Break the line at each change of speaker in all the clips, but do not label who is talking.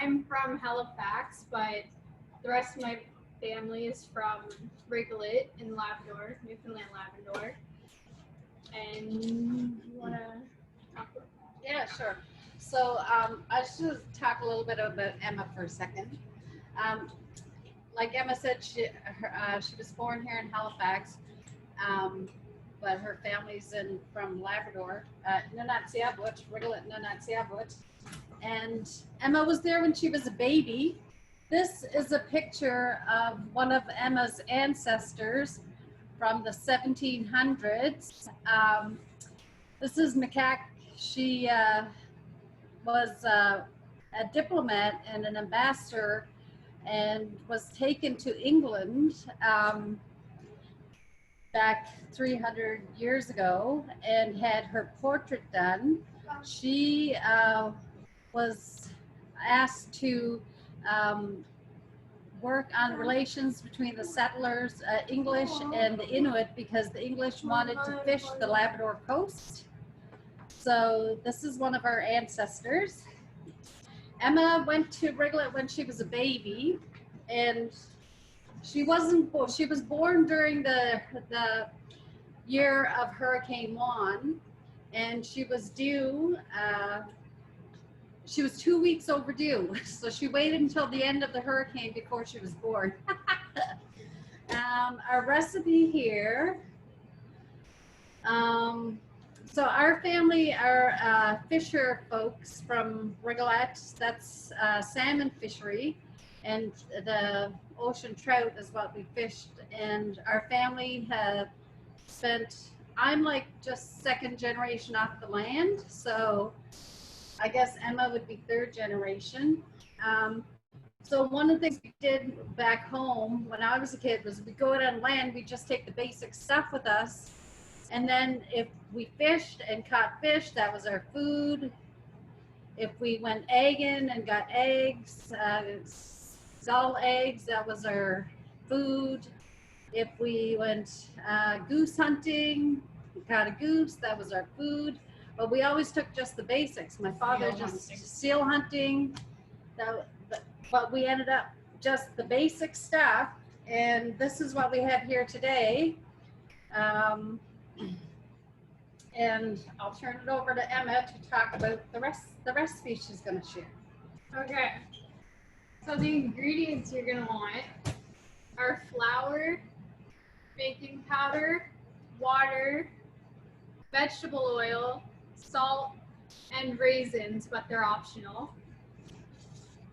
I'm from Halifax, but the rest of my family is from Rigollet in Labrador, Newfoundland, Labrador. And you want to talk about that?
Yeah, sure. So I should talk a little bit about Emma for a second. Like Emma said, she was born here in Halifax, but her family's from Labrador, anânatsiaq, Rigollet anânatsiaq. And Emma was there when she was a baby. This is a picture of one of Emma's ancestors from the 1700s. This is Macaque. She was a diplomat and an ambassador and was taken to England back 300 years ago and had her portrait done. She was asked to work on relations between the settlers, English and the Inuit, because the English wanted to fish the Labrador coast. So this is one of our ancestors. Emma went to Rigollet when she was a baby, and she was born during the year of Hurricane Juan, and she was due, she was 2 weeks overdue. So she waited until the end of the hurricane before she was born. Our recipe here. So our family are fisher folks from Rigollet. That's salmon fishery, and the ocean trout is what we fished. And our family have spent, I'm like just second generation off the land, so I guess Emma would be third generation. So one of the things we did back home when I was a kid was we go out on land, we just take the basic stuff with us. And then if we fished and caught fish, that was our food. If we went egging and got eggs, dull eggs, that was our food. If we went goose hunting, we caught a goose, that was our food. But we always took just the basics. My father seal hunting, but we ended up just the basic stuff. And this is what we have here today. And I'll turn it over to Emma to talk about the recipe she's going to share.
Okay. So the ingredients you're going to want are flour, baking powder, water, vegetable oil, salt, and raisins, but they're optional.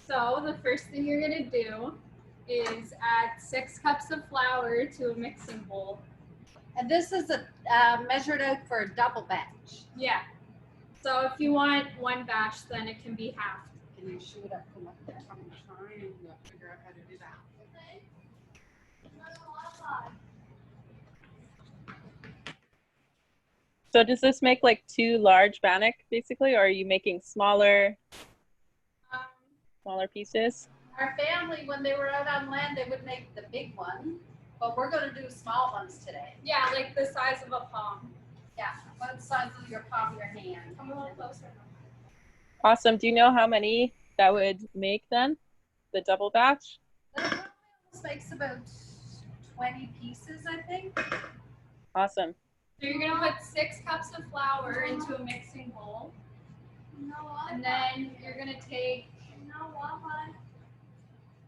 So the first thing you're going to do is add 6 cups of flour to a mixing bowl.
And this is measured out for a double batch.
Yeah. So if you want one batch, then it can be half.
Can you shoot up from up there?
I'm trying to figure out how to do that.
So does this make like 2 large bannock basically, or are you making smaller pieces?
Our family, when they were out on land, they would make the big one, but we're going to do small ones today.
Yeah, like the size of a palm.
Yeah, about the size of your palm of your hand.
Come a little closer.
Awesome. Do you know how many that would make then? The double batch?
That probably almost makes about 20 pieces, I think.
Awesome.
So you're going to put 6 cups of flour into a mixing bowl. And then you're going to take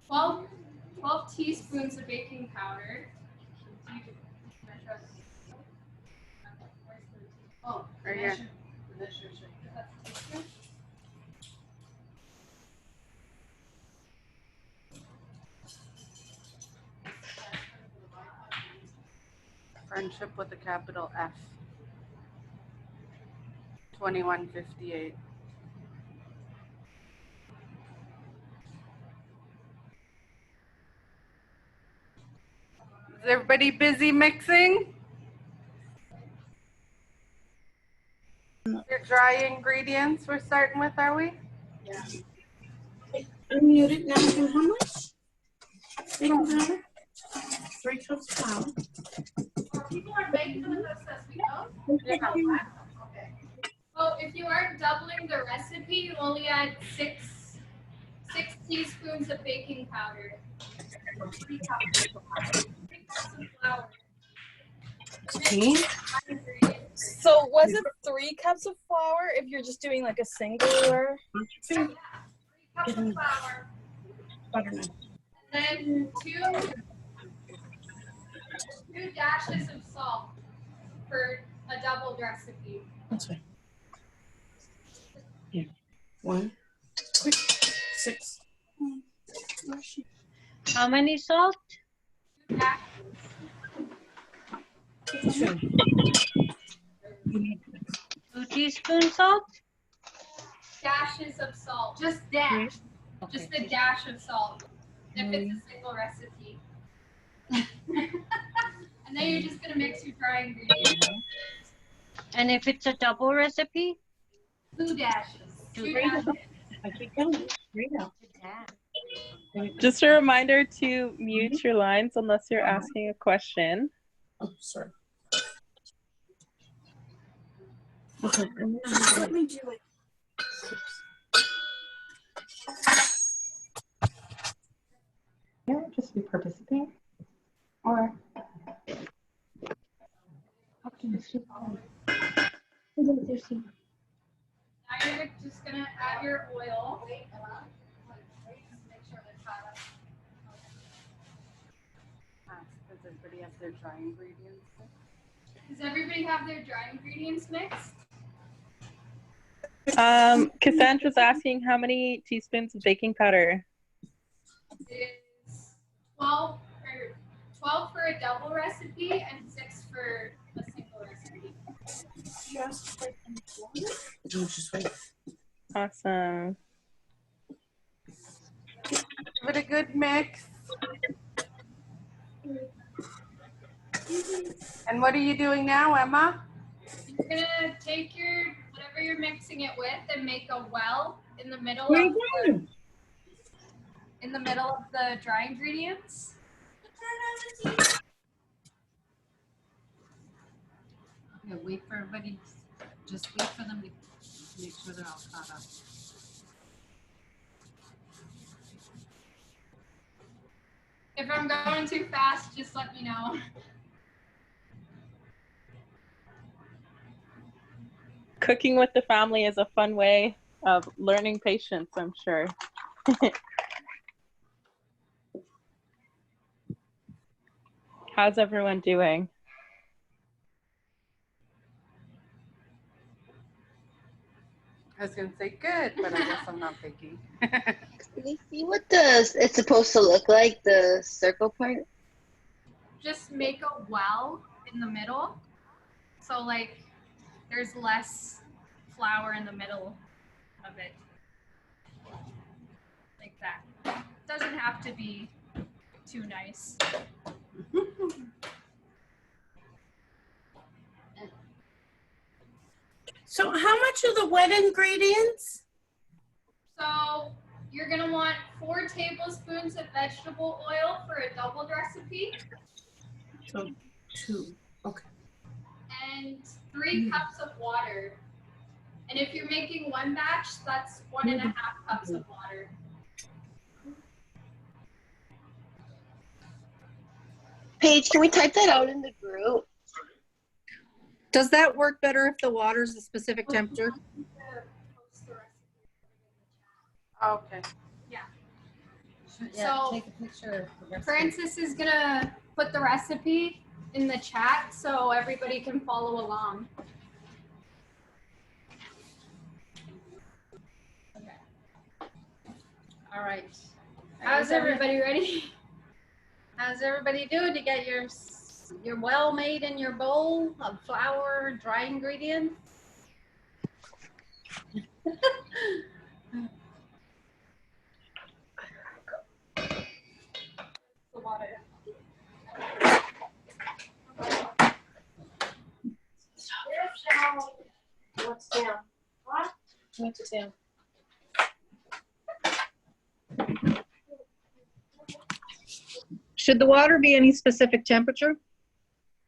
12 teaspoons of baking powder.
Oh,
Right here. Friendship with a capital F. 2158. Is everybody busy mixing? Your dry ingredients we're starting with, are we?
yeah.
Unmuted now. And how much? Baking powder? 3 cups flour.
People are making with us as we go. Okay.
Well, if you aren't doubling the recipe, you only add 6 teaspoons of baking powder. 3 cups of flour.
Okay.
So was it 3 cups of flour if you're just doing like a singular?
3 cups of flour.
Butter.
And then two dashes of salt for a doubled recipe.
That's fine. Here. 1, 6.
How many salt?
2 dashes.
2. You need
2 teaspoons salt?
Dashes of salt. Just dash. Just a dash of salt. If it's a single recipe. And then you're just gonna mix your dry ingredients.
And if it's a double recipe?
2 dashes. 2 dashes.
I keep going. Right now.
Just a reminder to mute your lines unless you're asking a question.
Oh, sorry. Okay. Let me do it.
Yeah, just repurposing or
Now you're just gonna add your oil. Make sure they're hot up.
Does everybody have their dry ingredients?
Does everybody have their dry ingredients mixed?
Cassandra's asking how many teaspoons of baking powder?
It's 12 for a double recipe and 6 for a single recipe.
Just wait.
Awesome.
Give it a good mix. And what are you doing now, Emma?
You're gonna take whatever you're mixing it with and make a well in the middle
Where are
of
you going?
in the middle of the dry ingredients.
Okay, wait for everybody. Just wait for them to make sure they're all caught up.
If I'm going too fast, just let me know.
Cooking with the family is a fun way of learning patience, I'm sure. How's everyone doing?
I was gonna say good, but I guess I'm not picky.
Can you see what it's supposed to look like, the circle part?
Just make a well in the middle. So like there's less flour in the middle of it. Like that. Doesn't have to be too nice.
So how much are the wet ingredients?
So you're gonna want 4 tablespoons of vegetable oil for a doubled recipe
So 2. Okay.
and 3 cups of water. And if you're making one batch, that's 1.5 cups of water.
Paige, can we type that out in the group?
Does that work better if the water's a specific temperature?
Okay.
Yeah,
So,
take a picture of the rest.
Francis is gonna put the recipe in the chat so everybody can follow along.
All right.
How's everybody ready?
How's everybody doing? You got your well made in your bowl of flour, dry ingredients?
The water.
What's down? What? What's down?
Should the water be any specific temperature?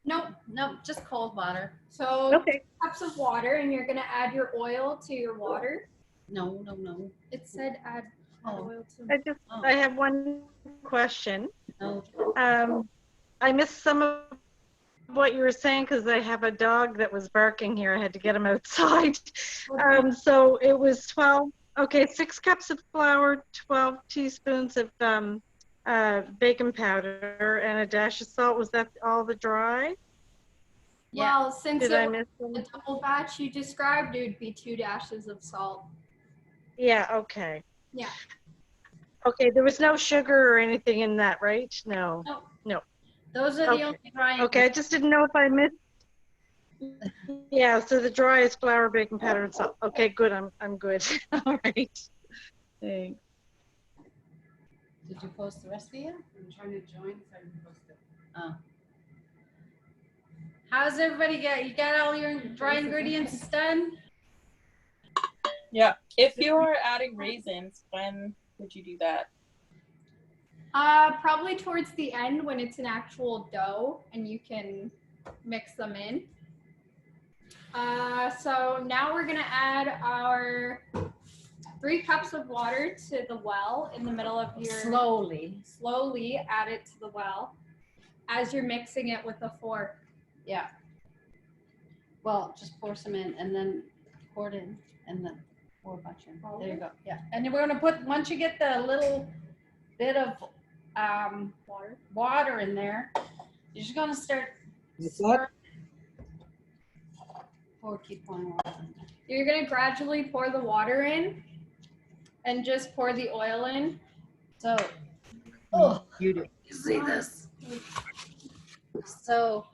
Nope.
Nope, just cold water.
So
Okay.
cups of water, and you're gonna add your oil to your water.
No.
It said add.
Oh,
I have one question.
no.
I missed some of what you were saying because I have a dog that was barking here. I had to get him outside. So it was 12, okay, 6 cups of flour, 12 teaspoons of baking powder, and a dash of salt. Was that all the dry?
Yeah.
Well, since
Did
it
I
was
miss
the
them?
double batch you described, it would be 2 dashes of salt.
Yeah, okay.
Yeah.
Okay, there was no sugar or anything in that, right? No.
No.
No.
Those are the
Okay.
only dry
Okay, I just didn't know if I missed. Yeah, so the dry is flour, baking powder, and salt. Okay, good. I'm good. All right. Thanks.
Did you post the recipe yet?
I'm trying to join so I can post it.
Oh. How's everybody got? You got all your dry ingredients done?
Yeah. If you are adding raisins, when would you do that?
Probably towards the end when it's an actual dough and you can mix them in. So now we're gonna add our 3 cups of water to the well in the middle of your. Slowly add it to the well as you're mixing it with a fork.
Yeah. Well, just pour some in and then pour it in and then pour a bunch in. There you go. Yeah. And then we're gonna put, once you get the little bit of water in there, you're just gonna start. Keep pouring water in there.
You're gonna gradually pour the water in and just pour the oil in.
So, you see this? So,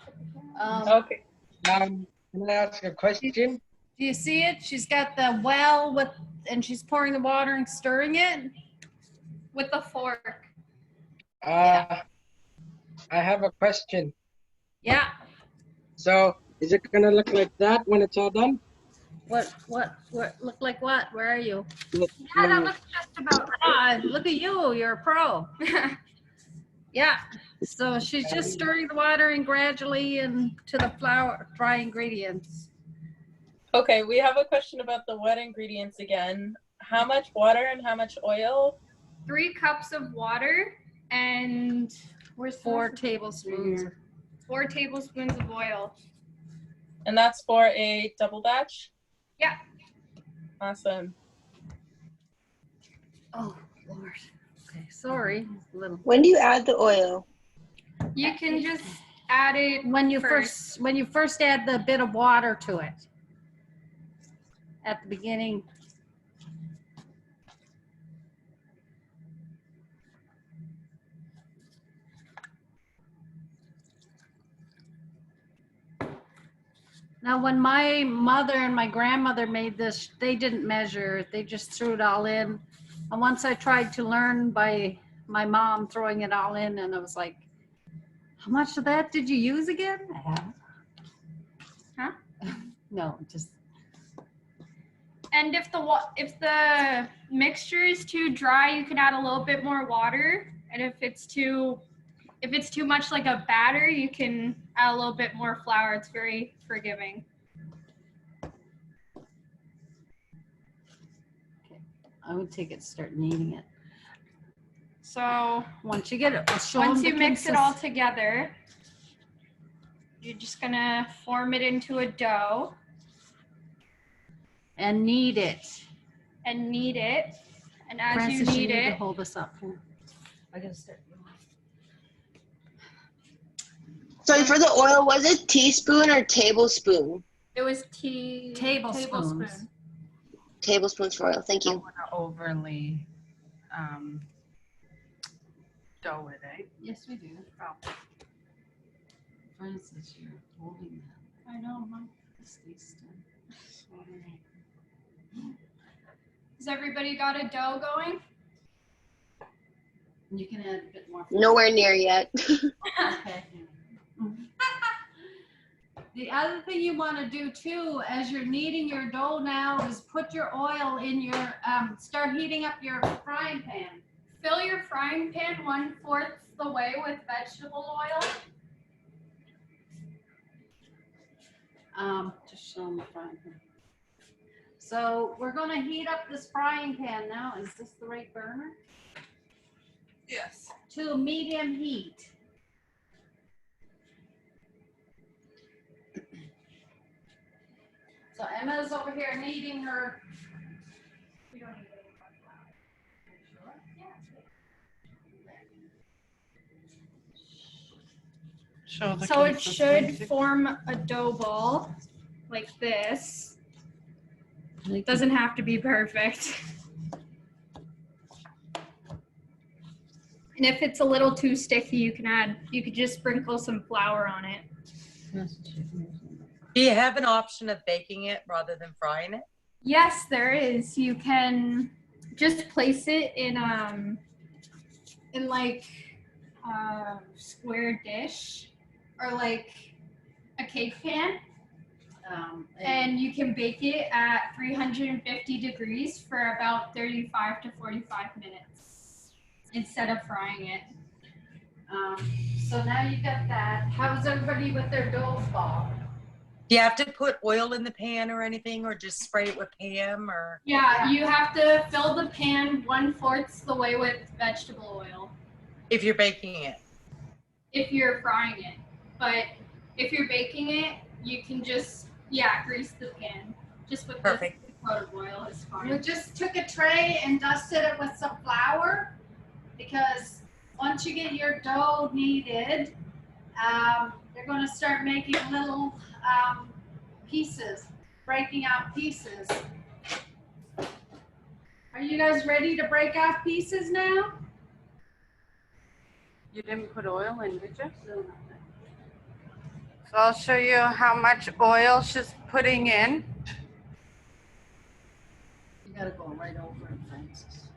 Okay.
Can I ask a question?
Do you see it? She's got the well with, and she's pouring the water and stirring it
with a fork.
I have a question.
Yeah.
So, is it gonna look like that when it's all done?
What look like what? Where are you?
Yeah, that looks just about
right. Look at you, you're a pro. Yeah. So she's just stirring the water in gradually into the flour, dry ingredients.
Okay, we have a question about the wet ingredients again. How much water and how much oil?
3 cups of water and where's
4 tablespoons.
4 tablespoons of oil.
And that's for a double batch?
Yeah.
Awesome.
Oh, Lord. Okay, sorry.
When do you add the oil?
You can just add it
when you first add the bit of water to it. At the beginning. Now, when my mother and my grandmother made this, they didn't measure, they just threw it all in. And once I tried to learn by my mom throwing it all in, and I was like, how much of that did you use again?
Huh?
No, just.
And if the mixture is too dry, you can add a little bit more water. And if it's too much like a batter, you can add a little bit more flour. It's very forgiving.
Okay, I would take it, start kneading it.
So
once you get it,
once you mix it all together, you're just gonna form it into a dough.
And knead it.
And knead it. And as
Francis,
you knead
need
it,
to hold this up here. I gotta start.
Sorry, for the oil, was it teaspoon or tablespoon?
it was
Tablespoons.
Tablespoons for oil. Thank you.
Don't want to overly dough it, eh?
Yes, we do. Francis, you're holding that.
I know, Mom.
Sorry.
Has everybody got a dough going?
You can add a bit more.
Nowhere near yet.
Okay. The other thing you want to do too, as you're kneading your dough now, is put your oil in your, start heating up your frying pan.
Fill your frying pan 1/4 the way with vegetable oil.
Just show them the frying pan. So we're gonna heat up this frying pan now. Is this the right burner?
Yes.
To medium heat. So Emma's over here kneading her. We don't need any more flour. Sure? Yeah.
Show the
So it should
consistency.
form a dough ball like this. It doesn't have to be perfect. And if it's a little too sticky, you could just sprinkle some flour on it.
Do you have an option of baking it rather than frying it?
Yes, there is. You can just place it in like a square dish or like a cake pan. And you can bake it at 350 degrees for about 35 to 45 minutes instead of frying it.
So now you got that. How's everybody with their dough ball?
Do you have to put oil in the pan or anything, or just spray it with Pam? Or
Yeah, you have to fill the pan 1/4 the way with vegetable oil
if you're baking it?
if you're frying it. But if you're baking it, you can just, grease the pan. Just with
Perfect.
the coat of oil is fine.
We just took a tray and dusted it with some flour because once you get your dough kneaded, you're going to start making little pieces, breaking out pieces. Are you guys ready to break off pieces now?
You didn't put oil in, did you? So I'll show you how much oil she's putting in.
You gotta go right over it, Francis.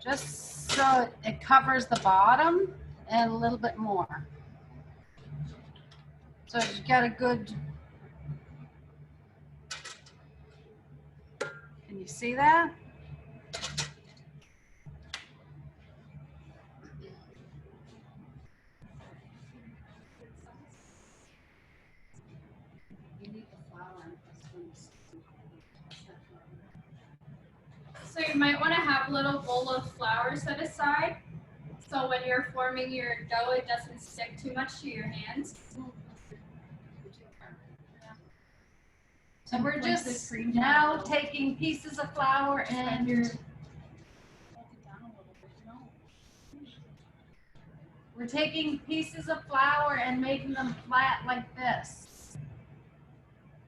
Just so it covers the bottom and a little bit more. So you got a good. Can you see that?
So you might want to have a little bowl of flour set aside. So when you're forming your dough, it doesn't stick too much to your hands.
So we're just now taking pieces of flour and we're taking pieces of flour and making them flat like this.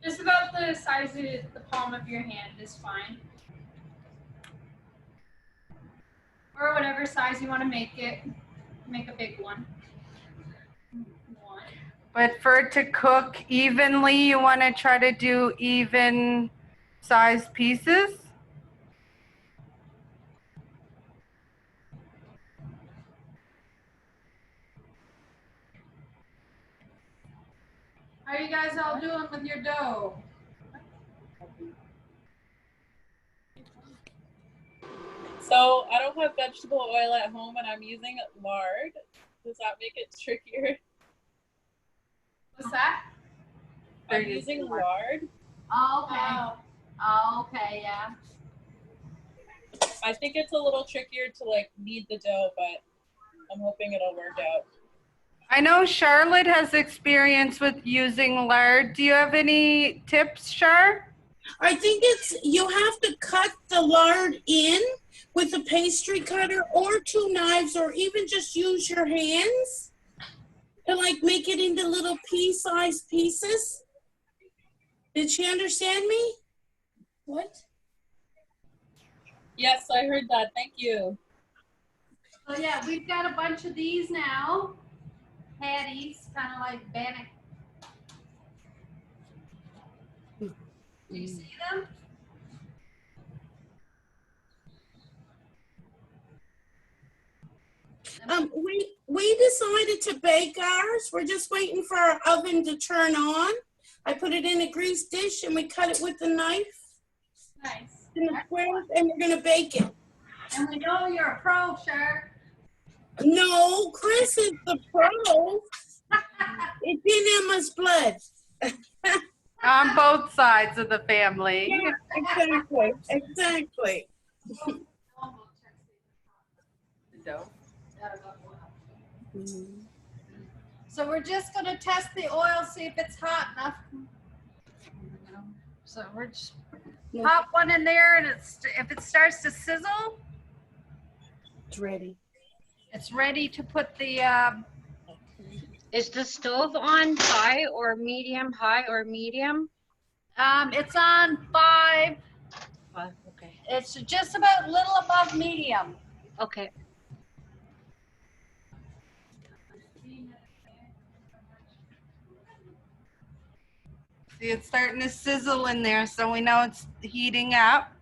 Just about the size of the palm of your hand is fine. Or whatever size you want to make it. Make a big one.
But for it to cook evenly, you want to try to do even sized pieces.
How are you guys all doing with your dough?
So I don't have vegetable oil at home and I'm using lard. Does that make it trickier?
What's that?
I'm using lard.
Oh, okay. Oh, okay, yeah.
I think it's a little trickier to like knead the dough, but I'm hoping it'll work out.
I know Charlotte has experience with using lard. Do you have any tips, Char?
I think you have to cut the lard in with a pastry cutter or 2 knives, or even just use your hands to like make it into little pea-sized pieces. Did she understand me? What?
Yes, I heard that. Thank you.
So yeah, we've got a bunch of these now. Patties, kind of like Bannock. Do you see them?
We decided to bake ours. We're just waiting for our oven to turn on. I put it in a greased dish and we cut it with a knife.
Nice.
In the squares, and we're gonna bake it.
And we know you're a pro, Char.
No, Chris is the pro. It's in Emma's blood.
On both sides of the family.
Yeah, exactly. Exactly.
So we're just gonna test the oil, see if it's hot enough. So we're just pop one in there, and if it starts to sizzle,
It's ready.
it's ready to put the.
Is the stove on high or medium? High or medium?
It's on 5.
Okay.
It's just about a little above medium.
Okay.
See, it's starting to sizzle in there, so we know it's heating up.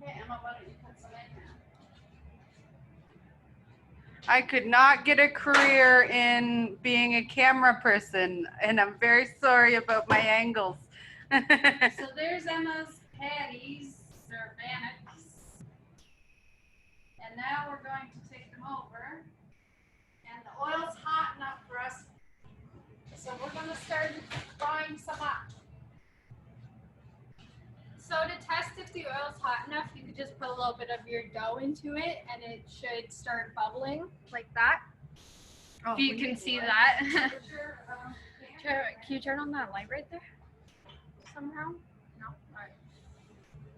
Okay, Emma, why don't you put some in there?
I could not get a career in being a camera person, and I'm very sorry about my angles.
So there's Emma's patties, or bannocks. And now we're going to take them over. And the oil's hot enough for us. So we're going to start frying some up.
So to test if the oil's hot enough, you could just put a little bit of your dough into it and it should start bubbling like that.
Oh,
if you can see that. Can you turn on that light right there? Somehow? No? Alright.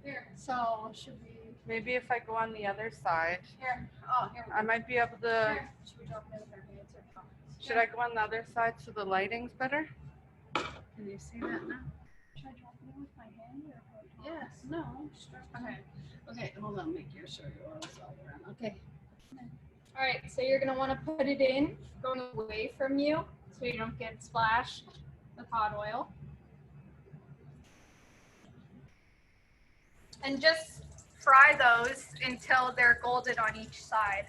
Here. So should we
Maybe if I go on the other side,
here. Oh, here we go.
I might be able to.
Here. Should we drop it in there? Answer comments.
Should I go on the other side so the lighting's better?
Can you see that now?
Should I drop it in with my hand or
Yes. No. Okay. Okay, hold on. Make sure your oil's all around. Okay.
Alright, so you're gonna want to put it in, going away from you so you don't get splashed with hot oil. And just fry those until they're golden on each side.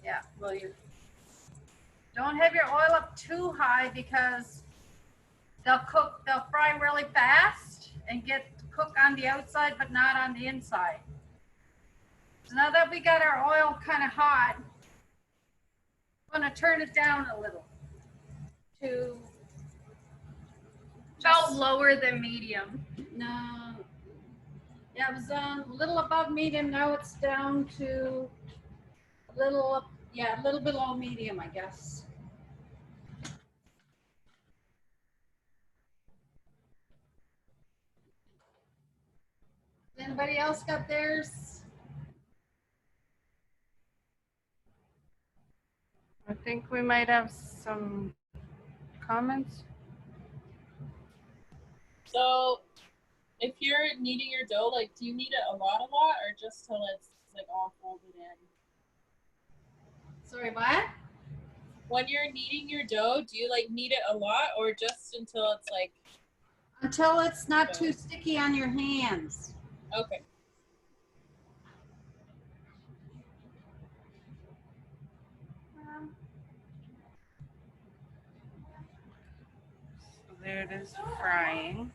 Yeah. Well, you don't have your oil up too high because they'll fry really fast and get cooked on the outside, but not on the inside. So now that we got our oil kind of hot, I'm going to turn it down a little to
About lower than medium.
no. Yeah, it was a little above medium. Now it's down to a little below medium, I guess. Anybody else got theirs?
I think we might have some comments.
So, if you're kneading your dough, like, do you knead it a lot, or just till it's like all folded in?
Sorry, what?
When you're kneading your dough, do you like knead it a lot, or just until it's like?
Until it's not too sticky on your hands.
Okay.
So there it is frying.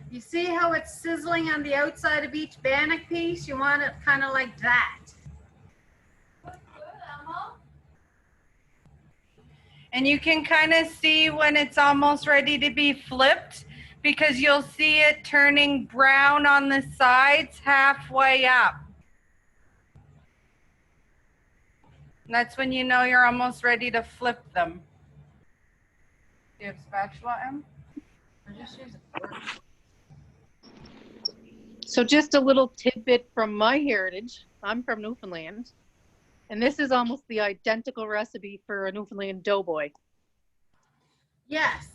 You see how it's sizzling on the outside of each bannock piece? You want it kind of like that.
And you can kind of see when it's almost ready to be flipped because you'll see it turning brown on the sides halfway up. And that's when you know you're almost ready to flip them. Do you have spatula, Em? Or just use a fork?
So just a little tidbit from my heritage. I'm from Newfoundland. And this is almost the identical recipe for a Newfoundland doughboy.
Yes.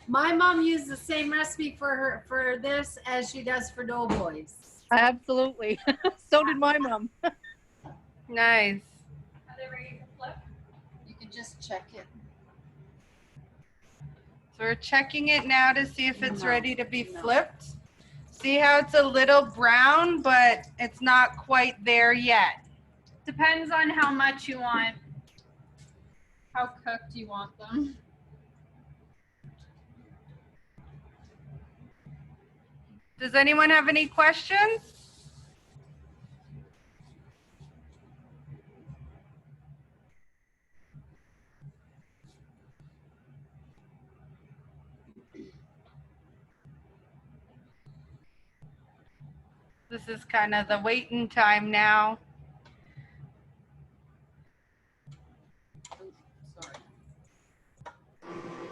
My mom used the same recipe for this as she does for doughboys.
Absolutely. So did my mom.
Nice.
Are they ready to flip?
You can just check it.
So we're checking it now to see if it's ready to be flipped. See how it's a little brown, but it's not quite there yet.
Depends on how much you want, how cooked you want them.
Does anyone have any questions? This is kind of the waiting time now.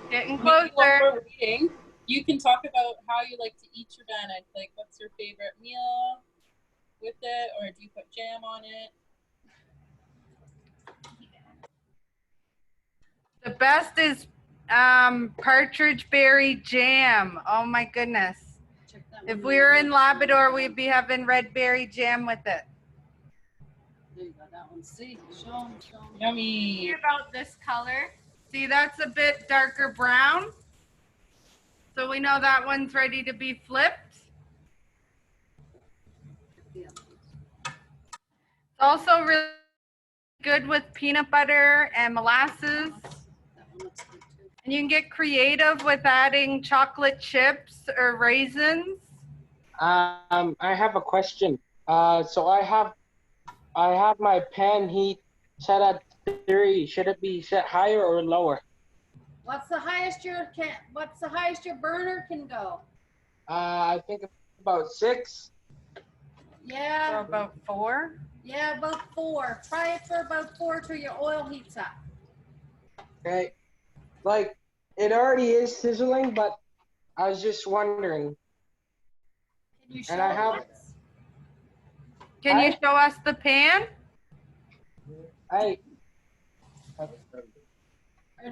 Getting
Maybe while
closer.
we're waiting, you can talk about how you like to eat your bannock. Like, what's your favorite meal with it, or do you put jam on it?
The best is partridge berry jam. Oh my goodness. If we were in Labrador, we'd be having red berry jam with it.
There you go, that one. See, show 'em, show 'em.
Yummy.
See about this color?
See, that's a bit darker brown. So we know that one's ready to be flipped. It's also really good with peanut butter and molasses. And you can get creative with adding chocolate chips or raisins.
I have a question. So I have my pan heat set at 3. Should it be set higher or lower?
What's the highest your burner can go?
I think about 6.
Yeah.
So about 4.
Yeah, about 4. Try it for about 4 till your oil heats up.
Okay. Like, it already is sizzling, but I was just wondering.
Can you show
And I have.
us?
Can you show us the pan?
Or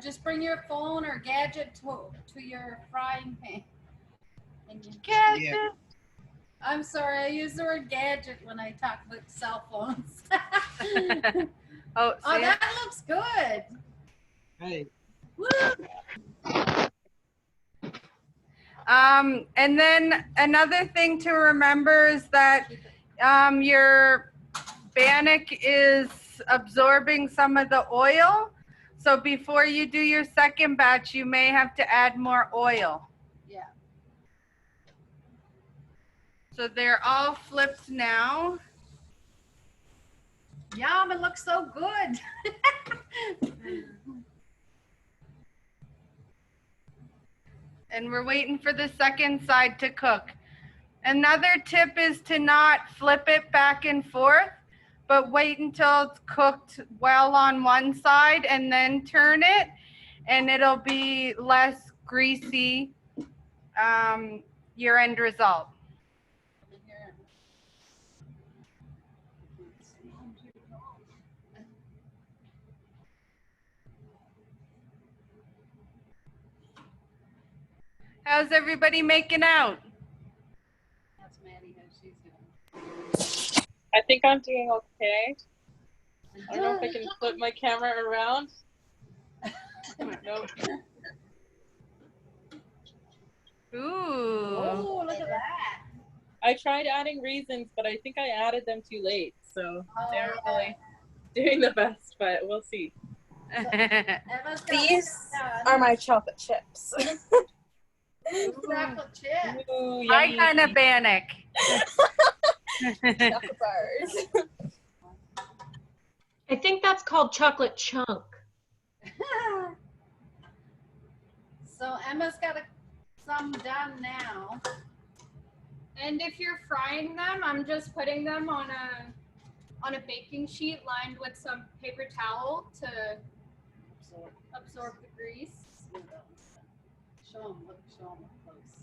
just bring your phone or gadget to your frying pan.
Gadget.
Yeah.
I'm sorry, I use the word gadget when I talk about cell phones.
Oh, see?
That looks good.
Hey.
Woo!
And then another thing to remember is that your bannock is absorbing some of the oil. So before you do your second batch, you may have to add more oil.
Yeah.
So they're all flipped now.
Yum, it looks so good.
And we're waiting for the second side to cook. Another tip is to not flip it back and forth, but wait until it's cooked well on one side and then turn it, and it'll be less greasy, your end result. How's everybody making out?
That's Maddie, how she's doing.
I think I'm doing okay. I don't know if I can flip my camera around. Nope.
Ooh.
Oh, look at that.
I tried adding raisins, but I think I added them too late. So they aren't really doing the best, but we'll see.
These are my chocolate chips.
Chocolate chips.
Ooh,
My
yummy.
kind of bannock.
Chocolate bars.
I think that's called chocolate chunk.
So Emma's got some done now.
And if you're frying them, I'm just putting them on a baking sheet lined with some paper towel to absorb the grease.
Show them, look, show them up close.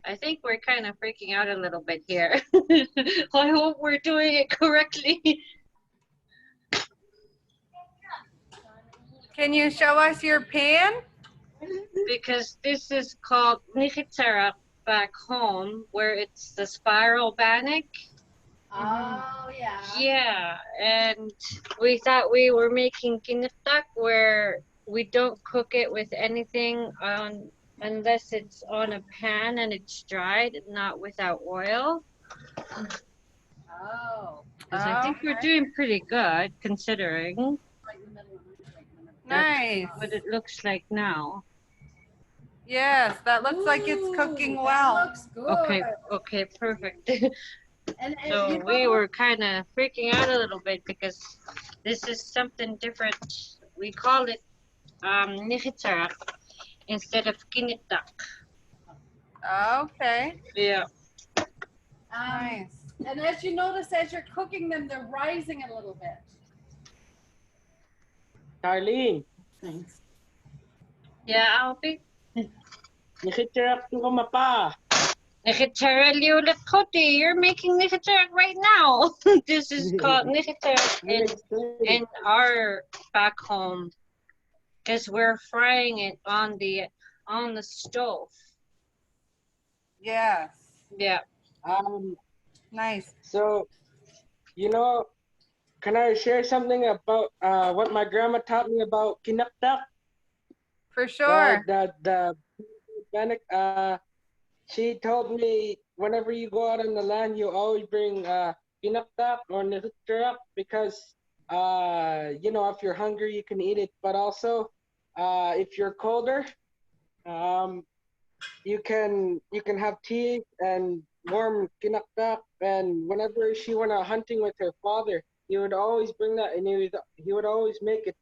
I think we're kind of freaking out a little bit here. I hope we're doing it correctly.
Can you show us your pan?
Because this is called anânatsiaq back home, where it's the spiral bannock.
Oh, yeah.
Yeah, and we thought we were making kinutak where we don't cook it with anything on unless it's on a pan and it's dried, not without oil.
Oh.
Because I think we're doing pretty good considering.
Right in the middle of it, right in the middle.
Nice.
What it looks like now.
Yes, that looks like it's cooking well.
That looks good.
Okay, perfect.
And
So
you know,
we were kind of freaking out a little bit because this is something different. We call it anânatsiaq instead of kinitak.
Okay.
Yeah.
Nice.
And as you notice, as you're cooking them, they're rising a little bit.
Darlene.
Thanks.
Yeah, Alfie.
Nakitira ko mapa.
Nânatsiaq ulit Koti. You're making nânatsiaq right now. This is called nânatsiaq in our back home because we're frying it on the stove.
Yes.
Yeah.
Nice.
So, you know, can I share something about what my grandma taught me about kinaktak?
For sure.
The Bannock, she told me whenever you go out on the land, you always bring kinaktak or nikuturak because you know, if you're hungry, you can eat it. But also, if you're colder, you can have tea and warm kinaktak. And whenever she went out hunting with her father, he would always bring that, and he would always make it.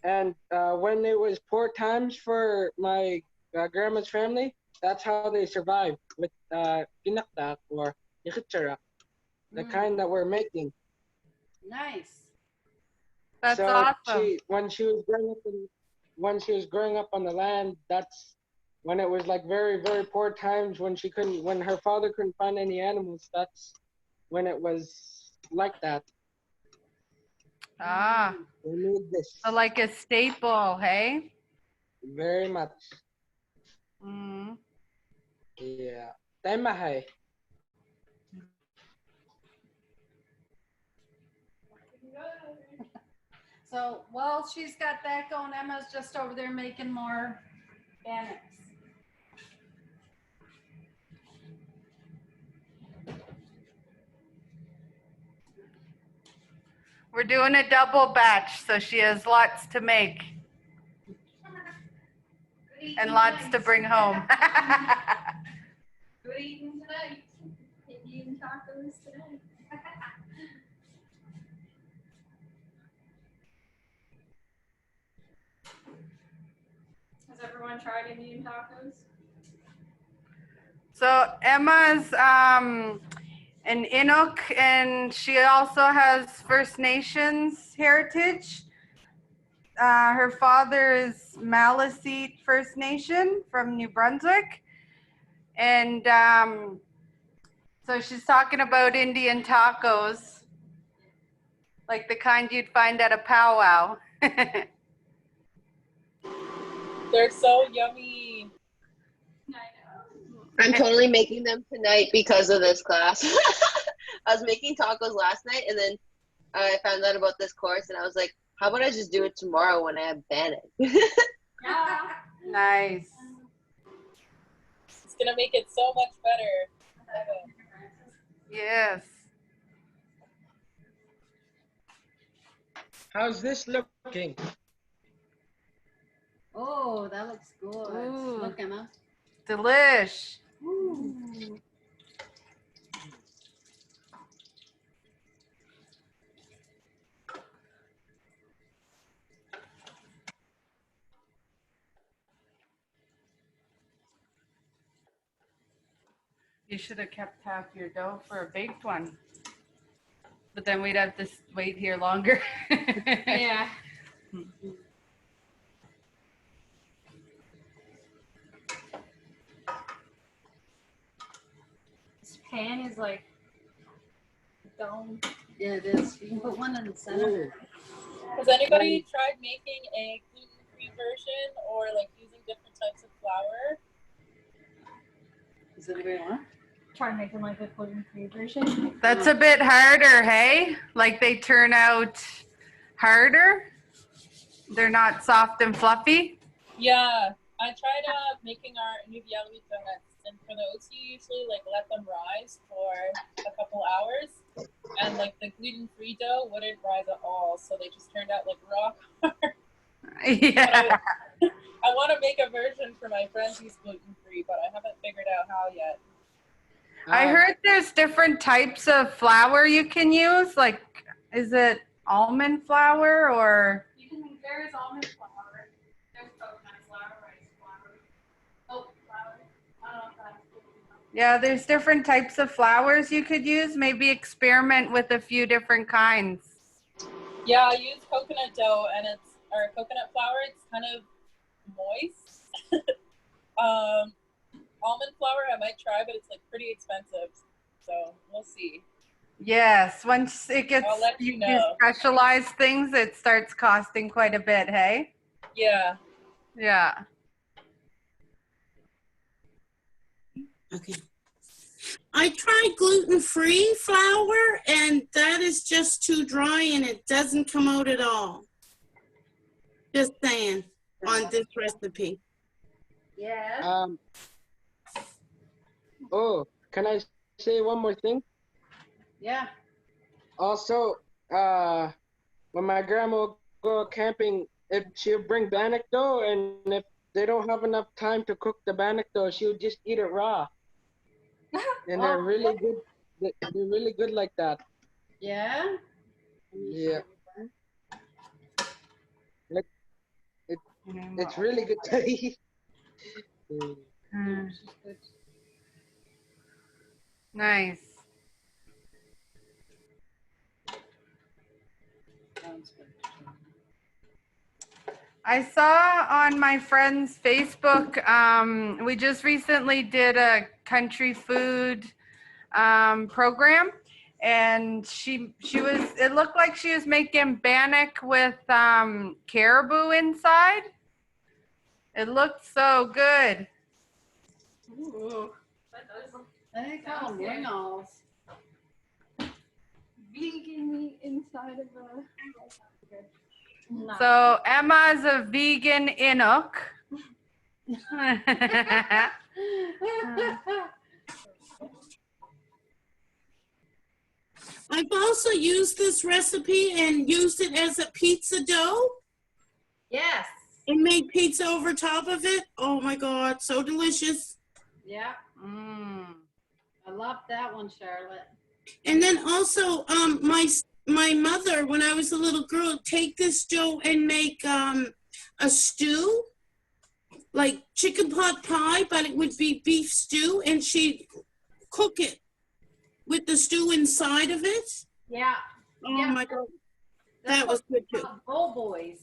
And when it was poor times for my grandma's family, that's how they survived, with kinaktak or nikuturak, the kind that we're making.
Nice.
That's
So
awesome.
when she was growing up on the land, that's when it was like very, very poor times, when her father couldn't find any animals. That's when it was like that.
Ah.
We need this.
So like a staple, hey?
Very much.
Mm.
Yeah. Taimahay.
So while she's got that going, Emma's just over there making more bannocks.
We're doing a double batch, so she has lots to make. And lots to bring home.
Good eating tonight. Eating tacos tonight. Has everyone tried Indian tacos?
So Emma's an Inuk, and she also has First Nations heritage. Her father is Maliseet First Nation from New Brunswick. And so she's talking about Indian tacos, like the kind you'd find at a powwow.
They're so yummy.
I'm totally making them tonight because of this class. I was making tacos last night, and then I found out about this course, and I was like, how about I just do it tomorrow when I have Bannock?
Nice.
It's gonna make it so much better.
Yes.
How's this looking?
Oh, that looks good.
Ooh.
Look, Emma.
Delish.
Ooh.
You should have kept half your dough for a baked one. But then we'd have to wait here longer.
Yeah. This pan is like dome.
Yeah, it is. You can put one in the center.
Has anybody tried making a gluten-free version or like using different types of flour?
Does anybody want?
Try making like a gluten-free version.
That's a bit harder, hey? Like they turn out harder? They're not soft and fluffy?
Yeah, I tried making our Inukuluk donuts, and for those you usually like let them rise for a couple hours, and like the gluten-free dough wouldn't rise at all, so they just turned out like rock hard.
Yeah.
I want to make a version for my friend who's gluten-free, but I haven't figured out how yet.
I heard there's different types of flour you can use. Like, is it almond flour or?
There is almond flour. There's coconut flour, rice flour, oat flour. I don't know if that's
Yeah, there's different types of flours you could use. Maybe experiment with a few different kinds.
Yeah, I use coconut dough or coconut flour. It's kind of moist. Almond flour I might try, but it's like pretty expensive. So we'll see.
Yes, once it gets,
I'll let you
you
know.
specialize things, it starts costing quite a bit, hey?
Yeah.
Yeah.
Okay. I tried gluten-free flour, and that is just too dry, and it doesn't come out at all. Just saying, on this recipe.
Yeah.
Oh, can I say one more thing?
Yeah.
Also, when my grandma would go camping, if she'll bring bannock dough, and if they don't have enough time to cook the bannock dough, she would just eat it raw. And they're really good. They're really good like that.
Yeah.
Yeah. Like, it's really good to eat.
Nice. I saw on my friend's Facebook, we just recently did a country food program, and she was, it looked like she was making bannock with caribou inside. It looked so good.
Ooh. They call them wingals.
vegan meat inside of a.
So Emma is a vegan Inuk.
I've also used this recipe and used it as a pizza dough.
Yes.
And made pizza over top of it. Oh my God, so delicious.
Yeah. I love that one, Charlotte.
And then also, my mother, when I was a little girl, take this dough and make a stew, like chicken pot pie, but it would be beef stew, and she'd cook it with the stew inside of it.
Yeah.
Oh my God, that was good too.
Bowl boys.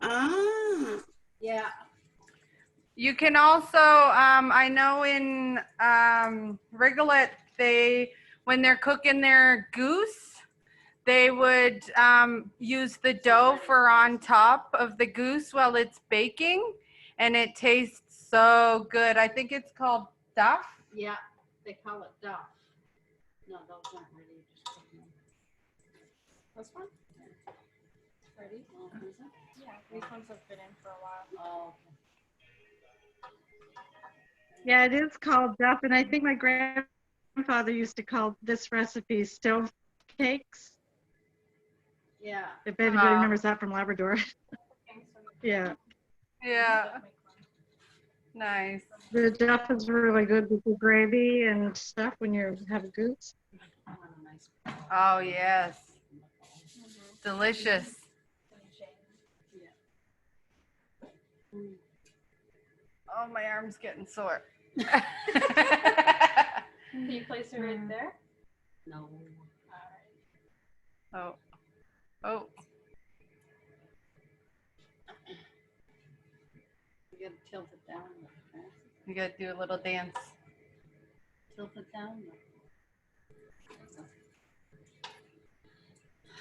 Ah.
Yeah.
You can also, I know in Rigolet, when they're cooking their goose, they would use the dough for on top of the goose while it's baking, and it tastes so good. I think it's called duff.
Yeah, they call it duff. No, those aren't ready. Just put them in. This one? Ready? Oh, is it?
Yeah, these ones have been in for a while.
Oh, okay.
Yeah, it is called duff, and I think my grandfather used to call this recipe stove cakes.
Yeah.
If anybody remembers that from Labrador. Yeah.
Yeah. Nice.
The duff is really good with the gravy and stuff when you have a goose.
Oh, yes. Delicious. Oh, my arm's getting sore.
Can you place it right there?
No.
Oh. Oh.
You gotta tilt it down.
You gotta do a little dance.
Tilt it down.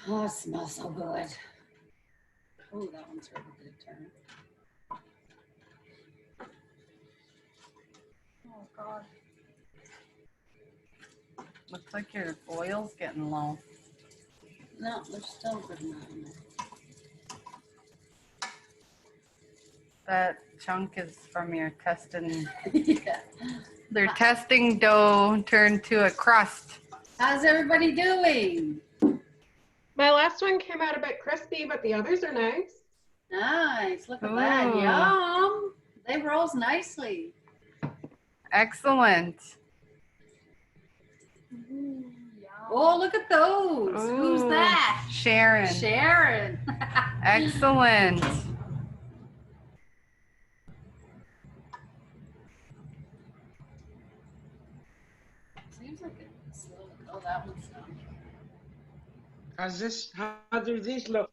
Oh, it smells so good. Oh, that one's really good turn.
Oh God.
Looks like your oil's getting low.
No, there's still a good amount in there.
That chunk is from your testing.
Yeah.
Their testing dough turned to a crust.
How's everybody doing?
My last one came out a bit crispy, but the others are nice.
Nice. Look at that.
Ooh.
Yum. They rose nicely.
Excellent.
Oh, look at those. Who's
Ooh,
that?
Sharon.
Sharon.
Excellent.
Seems like it's slow. Oh, that one's done.
How do these look?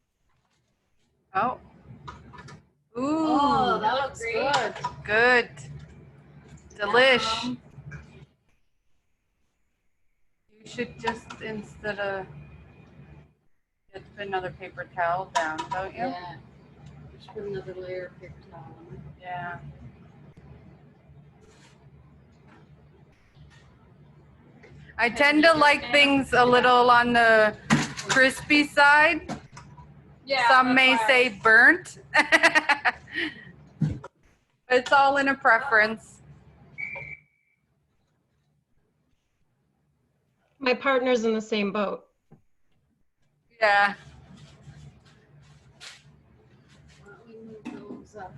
Oh. Ooh.
Oh, that looks good.
Good. Delish. You should just, instead of, you have to put another paper towel down, don't you?
Yeah. Just put another layer of paper towel on it.
Yeah. I tend to like things a little on the crispy side.
Yeah.
Some may say burnt. It's all in a preference.
My partner's in the same boat.
Yeah.
Why don't we move those up?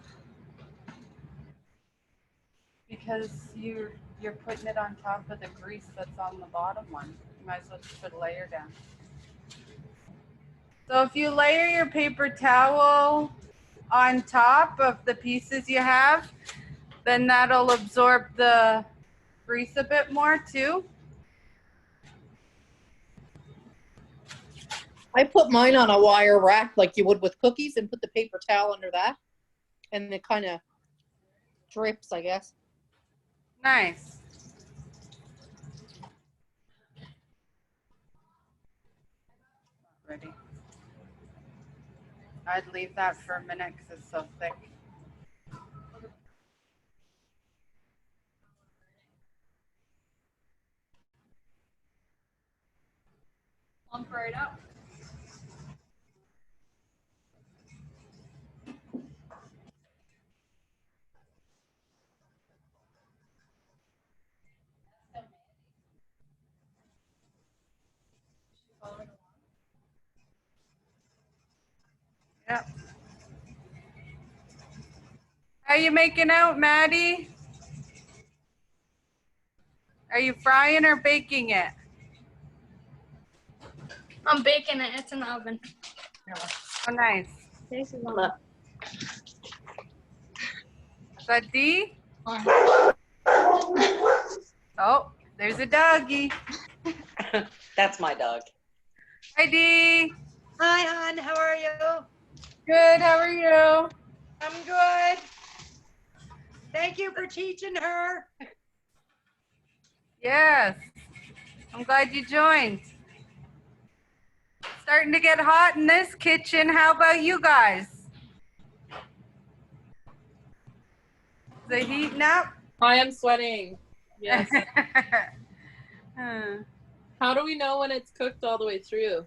Because you're putting it on top of the grease that's on the bottom one. You might as well just put a layer down. So if you layer your paper towel on top of the pieces you have, then that'll absorb the grease a bit more too.
I put mine on a wire rack like you would with cookies and put the paper towel under that. And it kind of drips, I guess.
Nice. Ready. I'd leave that for a minute because it's so thick.
Plump right up.
Yep. How you making out, Maddie? Are you frying or baking it?
I'm baking it. It's in the oven.
Oh, nice.
This is on.
Is that D? Oh, there's a doggy.
That's my dog.
Hi, D.
Hi, hon. How are you?
Good. How are you?
I'm good. Thank you for teaching her.
Yes. I'm glad you joined. Starting to get hot in this kitchen. How about you guys? Is it heating up?
I am sweating. Yes.
Hmm.
How do we know when it's cooked all the way through?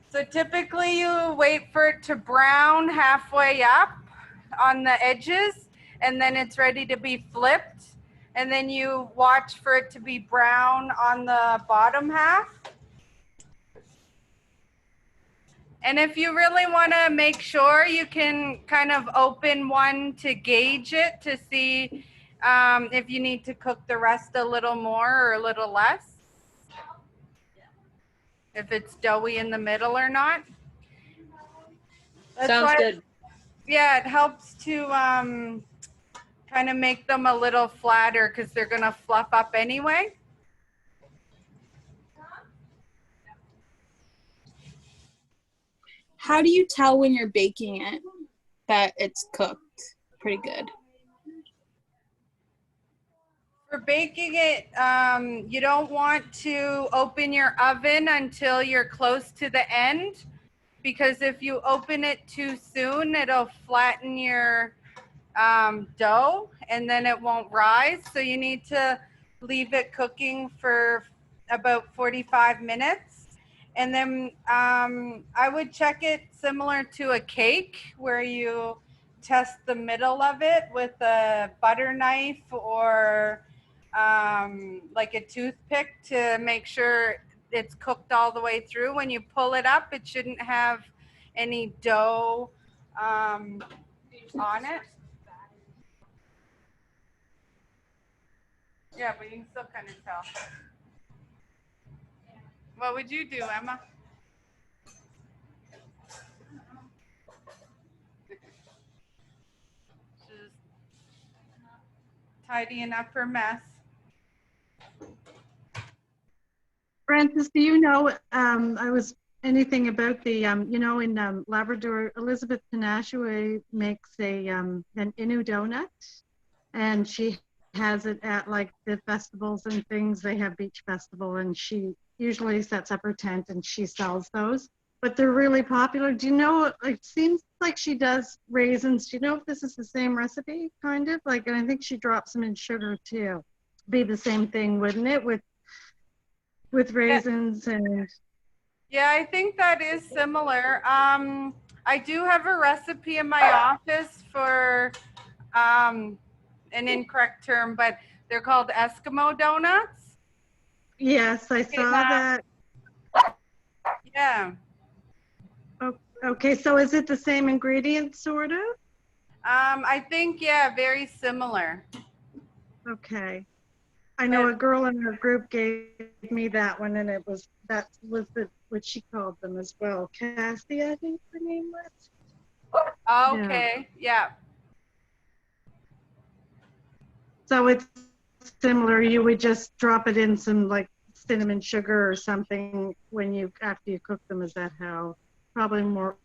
So typically you wait for it to brown halfway up on the edges, and then it's ready to be flipped. And then you watch for it to be brown on the bottom half. And if you really want to make sure, you can kind of open one to gauge it to see if you need to cook the rest a little more or a little less. If it's doughy in the middle or not.
Sounds good.
Yeah, it helps to kind of make them a little flatter because they're going to fluff up anyway.
How do you tell when you're baking it that it's cooked pretty good?
For baking it, you don't want to open your oven until you're close to the end, because if you open it too soon, it'll flatten your dough and then it won't rise. So you need to leave it cooking for about 45 minutes. And then I would check it similar to a cake, where you test the middle of it with a butter knife or like a toothpick to make sure it's cooked all the way through. When you pull it up, it shouldn't have any dough on it. Yeah, but you can still kind of tell. What would you do, Emma? Just tidying up her mess.
Francis, do you know, I was anything about the, you know, in Labrador, Elizabeth Tinashe makes an Inu donut, and she has it at like the festivals and things. They have beach festival, and she usually sets up her tent and she sells those, but they're really popular. Do you know, it seems like she does raisins. Do you know if this is the same recipe, kind of? Like, and I think she drops them in sugar too. Be the same thing, wouldn't it, with raisins and...
Yeah, I think that is similar. I do have a recipe in my office for an incorrect term, but they're called Eskimo donuts.
Yes, I saw that.
Yeah.
Okay, so is it the same ingredients, sort of?
I think, yeah, very similar.
Okay. I know a girl in her group gave me that one, and it was, that was what she called them as well. Cassie, I think her name was.
Okay, yeah.
So it's similar. You would just drop it in some like cinnamon sugar or something when you, after you cook them. Is that how? Probably more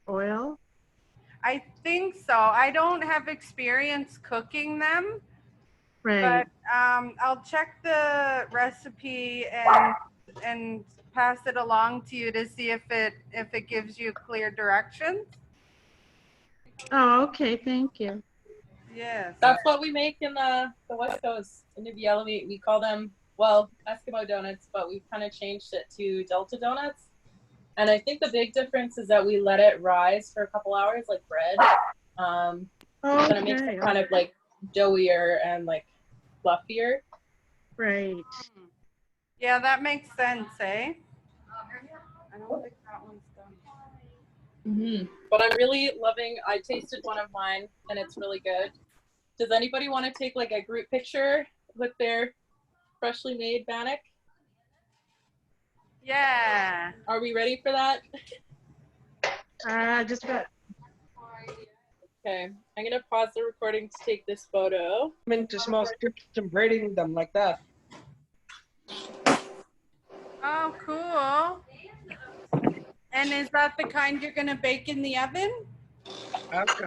oil?
I think so. I don't have experience cooking them.
Right.
But I'll check the recipe and pass it along to you to see if it gives you clear directions.
Oh, okay. Thank you.
Yes.
That's what we make in the West Coast in Inuit. We call them, well, Eskimo donuts, but we've kind of changed it to Delta donuts. And I think the big difference is that we let it rise for a couple hours like bread. Then it makes it kind of like doughier and like fluffier.
Right.
Yeah, that makes sense, eh? I don't think that one's done.
But I'm really loving, I tasted one of mine and it's really good. Does anybody want to take like a group picture with their freshly made Bannock?
Yeah.
Are we ready for that?
Just about.
Okay, I'm gonna pause the recording to take this photo.
I'm into small strips and braiding them like that.
Oh, cool. And is that the kind you're gonna bake in the oven?
Okay.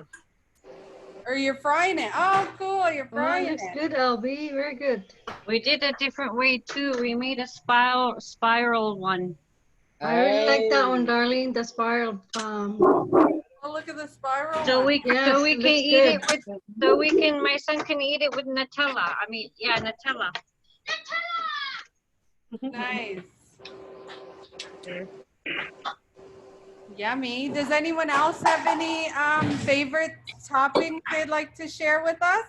Or you're frying it? Oh, cool, you're frying it.
Good, LB, very good.
We did a different way too. We made a spiral one.
I really like that one, Darlene, the spiral.
Oh, look at the spiral
So
one.
we
Yes,
so we
it
can
looks
eat it
good.
with so we can my son can eat it with Nutella. I mean, yeah, Nutella.
Nice. Yummy. Does anyone else have any favorite toppings they'd like to share with us?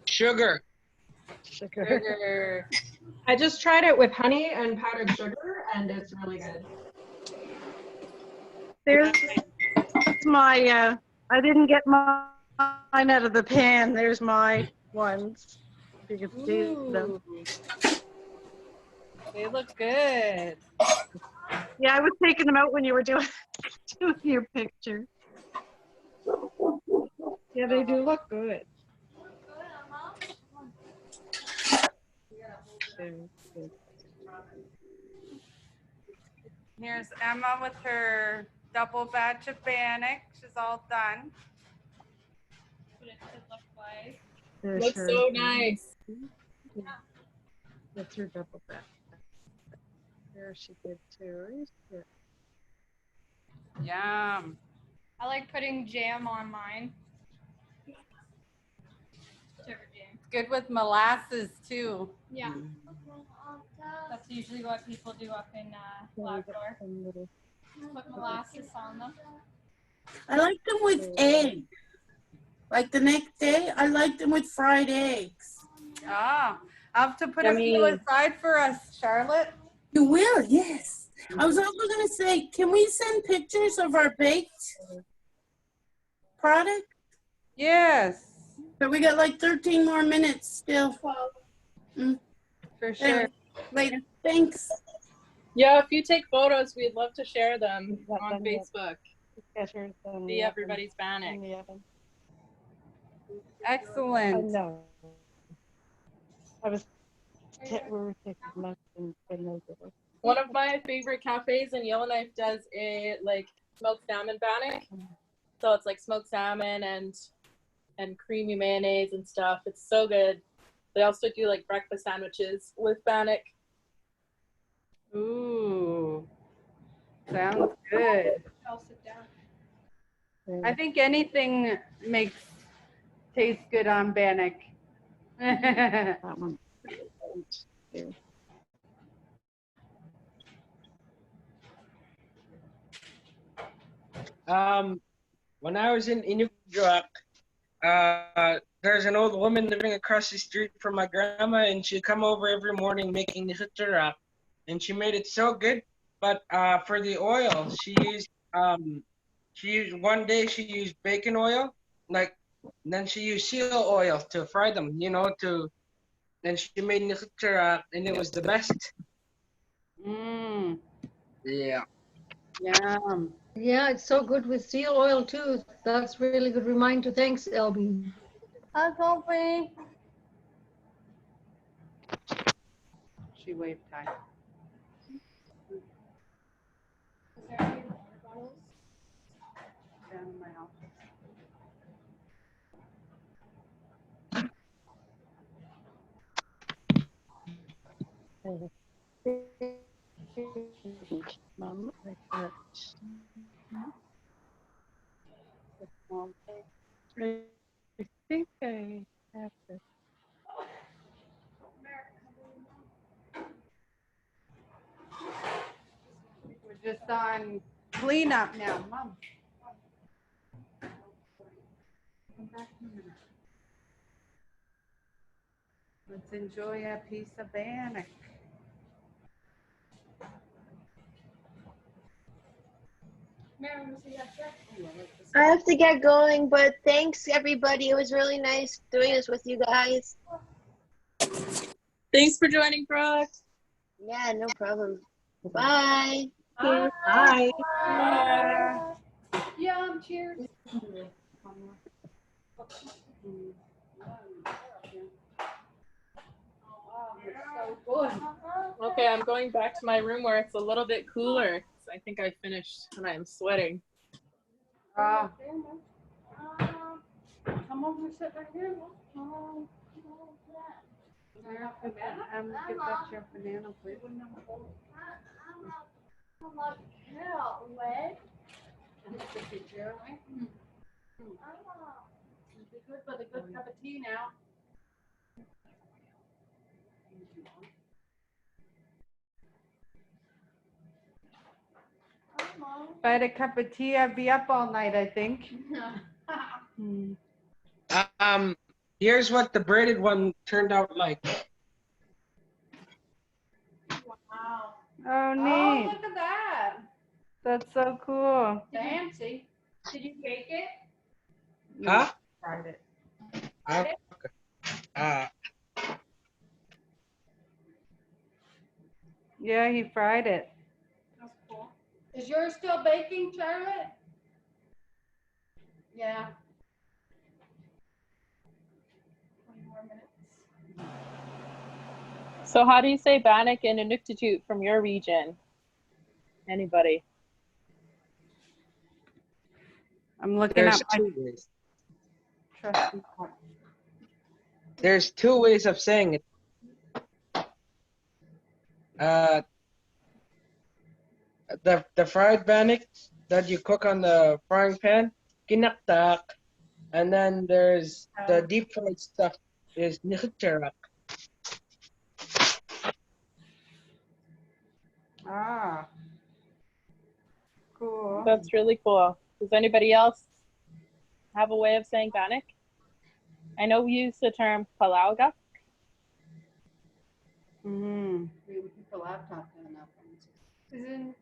Sugar.
Sugar.
I just tried it with honey and powdered sugar, and it's really good.
There's my, I didn't get mine out of the pan. There's my ones. If you can see them.
They look good.
Yeah, I was taking them out when you were doing your picture. Yeah, they do look good.
Here's Emma with her double batch of Bannock. She's all done. What it should look like.
Looks so nice.
Yeah. That's her double back. There she did too.
Yum.
I like putting jam on mine. Whichever jam.
Good with molasses too.
Yeah. That's usually what people do up in Labrador. Put molasses on them.
I like them with egg. Like the next day, I like them with fried eggs.
Ah, I'll have to put a few aside for us, Charlotte.
You will, yes. I was also gonna say, can we send pictures of our baked product?
Yes.
But we got like 13 more minutes still.
For sure.
Anyway, later. Thanks.
Yeah, if you take photos, we'd love to share them on Facebook. See everybody's Bannock.
Excellent.
No. We were taking much and no good.
One of my favorite cafes in Yellowknife does a like smoked salmon Bannock. So it's like smoked salmon and creamy mayonnaise and stuff. It's so good. They also do like breakfast sandwiches with Bannock.
Ooh, sounds good.
I'll sit down.
I think anything tastes good on Bannock.
That one.
When I was in Inukuluk, there's an old woman living across the street from my grandma, and she'd come over every morning making anânatsiaq, and she made it so good. But for the oil, she used one day she used bacon oil, and then she used seal oil to fry them, and she made anânatsiaq, and it was the best.
Mmm.
Yeah.
Yum.
Yeah, it's so good with seal oil too. That's really good reminder. Thanks, Elby.
Hi, Sophie. She waved hi.
Is there any water bottles?
Down in my office.
Mom, like that. I think I have to.
We're just on cleanup now, Mom. Come back in a minute. Let's enjoy a piece of Bannock.
Mary, want to see that check?
I have to get going, but thanks everybody. It was really nice doing this with you guys.
Thanks for joining, Brooke.
Yeah, no problem. Bye.
Bye.
Bye.
Yum, cheers.
So good.
Okay, I'm going back to my room where it's a little bit cooler. 'Cause I think I finished and I am sweating.
Come over, sit right here. Get back your banana, please. Be good with a good cup of tea now. If I had a cup of tea, I'd be up all night, I think.
Here's what the braided one turned out like.
Wow.
Oh,
Oh,
neat.
look at that.
That's so cool.
Fancy. Did you bake it?
Huh?
Tried it. Yeah, he fried it.
That's cool.
Is yours still baking, Charlotte? Yeah.
20 more minutes.
So how do you say Bannock and Inuktitut from your region? Anybody?
I'm looking
There's
up my
two ways.
trusty cup.
There's two ways of saying it. The fried bannock that you cook on the frying pan, kinaktak, and then there's the deep fried stuff is anânatsiaq.
Ah. Cool.
That's really cool. Does anybody else have a way of saying Bannock? I know we use the term palauga.
Mm-hmm.
We put laptop in enough.
Isn't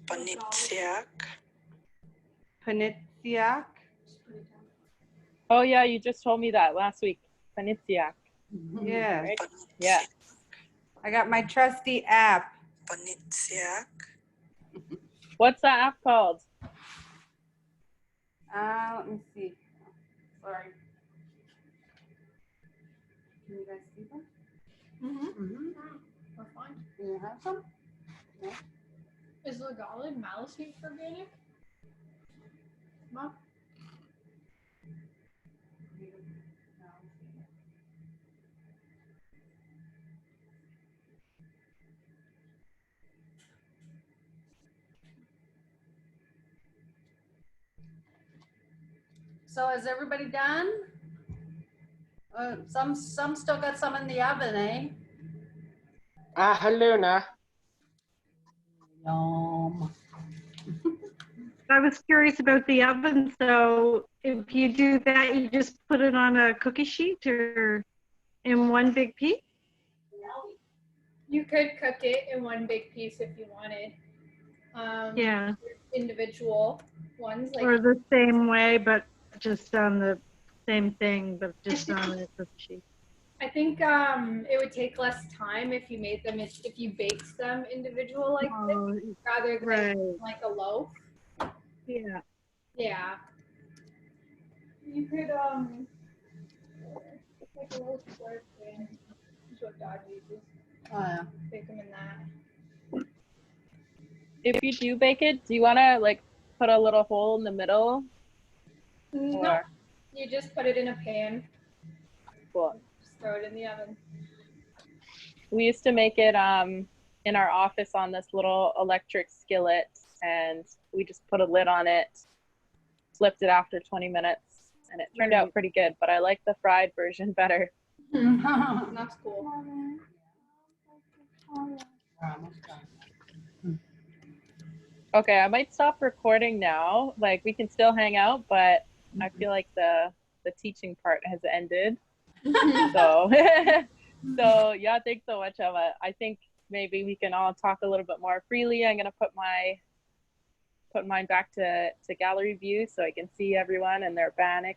Anânatsiaq.
Anânatsiaq.
Oh yeah, you just told me that last week. Anânatsiaq.
Yes.
Right? Yeah.
I got my trusty app.
Anânatsiaq.
What's that app called?
Let me see. Sorry. Can you guys see them?
We're fine.
Do you have some? No.
Is Legal in Maliseet for Bannock? No.
So is everybody done? Some still got some in the oven, eh?
Hello na.
Yum.
I was curious about the oven. So if you do that, you just put it on a cookie sheet or in one big piece?
You could cook it in one big piece if you wanted.
Yeah.
Individual ones like
Or the same way, but just on the same thing, but just on a cookie sheet.
I think it would take less time if you made them if you baked them individual like this rather than like a loaf.
Yeah.
Yeah. You could like a little square thing. That's what Dad uses.
Oh yeah.
Bake them in that.
If you do bake it, do you want to like put a little hole in the middle?
No,
Or-
you just put it in a pan.
Cool.
Just throw it in the oven.
We used to make it in our office on this little electric skillet, and we just put a lid on it, flipped it after 20 minutes, and it turned out pretty good, but I like the fried version better.
That's cool.
Okay, I might stop recording now. Like, we can still hang out, but I feel like the teaching part has ended. So, so yeah, thanks so much, Emma. I think maybe we can all talk a little bit more freely. I'm gonna put mine back to gallery view so I can see everyone and their Bannock